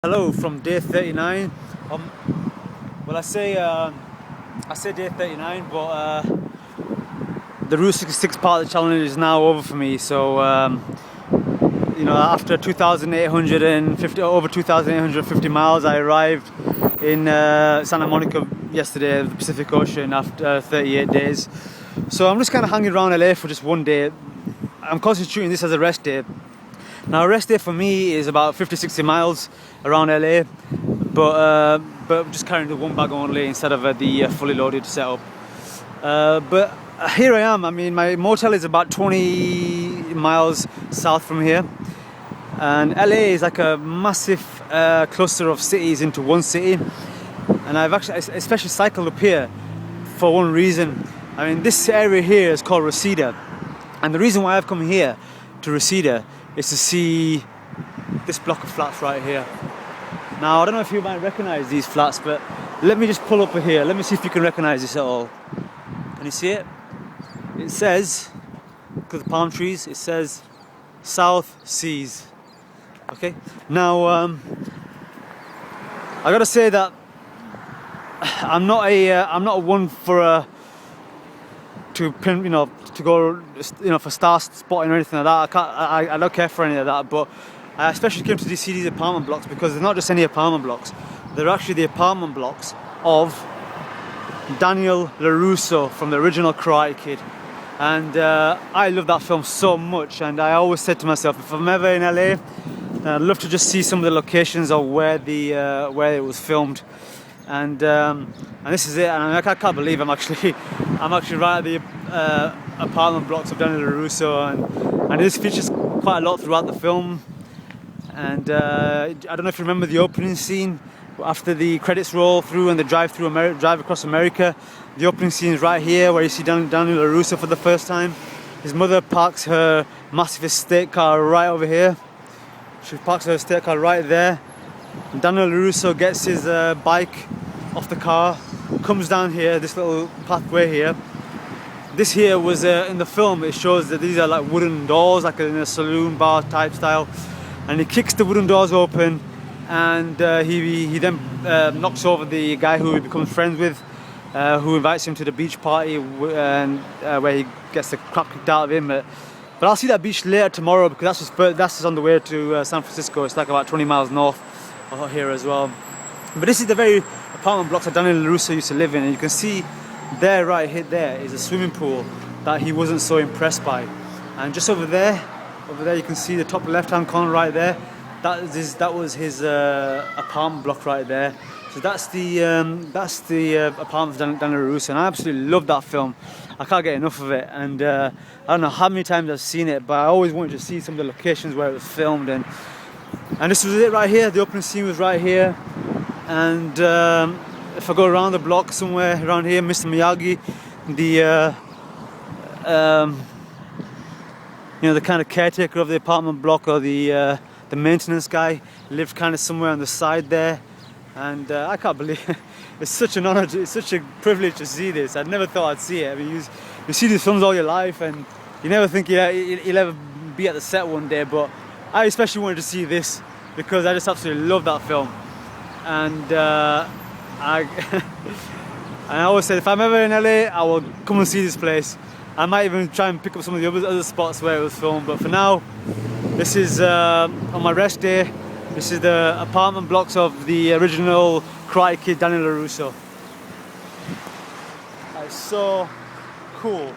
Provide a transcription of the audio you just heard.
Hello from day 39. Well, I say day 39, but the Route 66 part of the challenge is now over for me. So after 2,850 over 2,850 miles, I arrived in Santa Monica yesterday, the Pacific Ocean, after 38 days. So I'm just kind of hanging around LA for just one day. I'm constituting this as a rest day. Now, a rest day for me is about 50-60 miles around LA, but just carrying the one bag only instead of the fully loaded setup. But here I am. I mean, my motel is about 20 miles south from here, and LA is like a massive cluster of cities into one city. And I've actually especially cycled up here for one reason. I mean, this area here is called Reseda, and the reason why I've come here to Reseda is to see this block of flats right here. Now, I don't know if you might recognize these flats, but let me just pull up here. Let me see if you can recognize this at all. Can you see it? It says, because of the palm trees, it says South Seas. Okay. Now, I gotta say that I'm not one for to go for star spotting or anything like that. I don't care for any of that, but I especially came to see these apartment blocks because they're not just any apartment blocks. They're actually the apartment blocks of Daniel LaRusso from the original Karate Kid. And I love that film so much, and I always said to myself, if I'm ever in LA, I'd love to just see some of the locations of where it was filmed. And this is it, and I can't believe I'm actually right at the apartment blocks of Daniel LaRusso, and this features quite a lot throughout the film. And I don't know if you remember the opening scene after the credits roll through and they drive across America. The opening scene is right here, where you see Daniel LaRusso for the first time. His mother parks her massive estate car right over here. She parks her estate car right there. Daniel LaRusso gets his bike off the car, comes down here, this little pathway here. This here was in the film, it shows that these are like wooden doors, like in a saloon bar type style. And he kicks the wooden doors open, and he then knocks over the guy who he becomes friends with, who invites him to the beach party, and where he gets the crap kicked out of him. But I'll see that beach later tomorrow, because that's just on the way to San Francisco. It's like about 20 miles north of here as well. But this is the very apartment blocks that Daniel LaRusso used to live in, and you can see there, right here, there is a swimming pool that he wasn't so impressed by. And just over there you can see the top left-hand corner right there. That was his apartment block right there. So that's the apartment of Daniel LaRusso, and I absolutely love that film. I can't get enough of it, and I don't know how many times I've seen it, but I always wanted to see some of the locations where it was filmed, and this was it right here. The opening scene was right here, and if I go around the block somewhere around here, Mr. Miyagi, the kind of caretaker of the apartment block, or the maintenance guy, lived kind of somewhere on the side there. And I can't believe it. It's such an honor, it's such a privilege to see this. I never thought I'd see it. I mean, you see these films all your life, and you never think you'll ever be at the set one day. But I especially wanted to see this because I just absolutely love that film. And I always said, if I'm ever in LA, I will come and see this place. I might even try and pick up some of the other spots where it was filmed. But for now, this is on my rest day. This is the apartment blocks of the original Karate Kid, Daniel LaRusso. That's so cool.